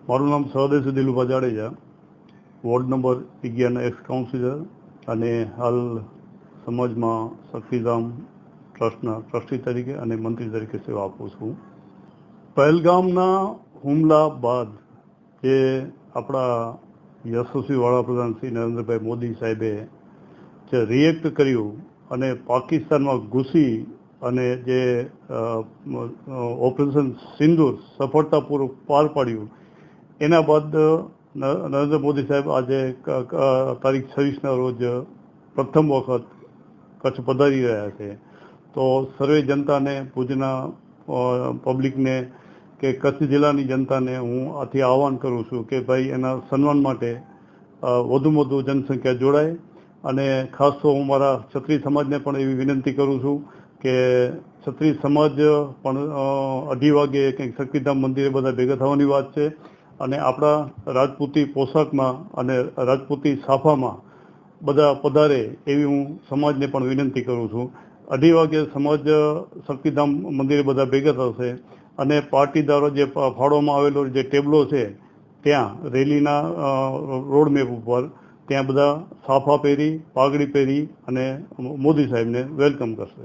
મારું નામ Sahdev Dilubha Jadeja, ward number 11 ex councillor અને હાલ સમાજમાં શક્તિધામ ટ્રસ્ટના ટ્રસ્ટી તરીકે અને મંત્રી તરીકે સેવા આપું છું. પહેલગામના હુમલા બાદ જે આપણા યશસ્વી વડાપ્રધાન શ્રી નરેન્દ્રભાઈ મોદી સાહેબે જે રિએક્ટ કર્યું અને પાકિસ્તાનમાં ઘૂસી અને જે ઓપરેશન સિંદૂર સફળતાપૂર્વક પાર પાડ્યું, એના બાદ નરેન્દ્ર મોદી સાહેબ આજે તારીખ 26ના રોજ પ્રથમ વખત કચ્છ પધારી રહ્યા છે. તો સર્વે જનતાને, ભુજના પબ્લિકને કે કચ્છ જિલ્લાની જનતાને હું આથી આહવાન કરું છું કે ભાઈ એના સન્માન માટે વધુમાં વધુ જનસંખ્યા જોડાય. અને ખાસ તો હું મારા ક્ષત્રિય સમાજને પણ એવી વિનંતી કરું છું કે ક્ષત્રિય સમાજ પણ 2:30 વાગે કંઈક શક્તિધામ મંદિરે બધા ભેગા થવાની વાત છે. અને આપણા રાજપૂતી પોશાકમાં અને રાજપૂતી સાફામાં બધા પધારે એવી હું સમાજને પણ વિનંતી કરું છું. 2:30 વાગે સમાજ શક્તિધામ મંદિરે બધા ભેગા થશે અને પાટીદારો જે ફાળવવામાં આવેલો જે ટેબલો છે ત્યાં રેલીના રોડમેપ ઉપર ત્યાં બધા સાફા પહેરી, પાઘડી પહેરી અને મોદી સાહેબને વેલકમ કરશે.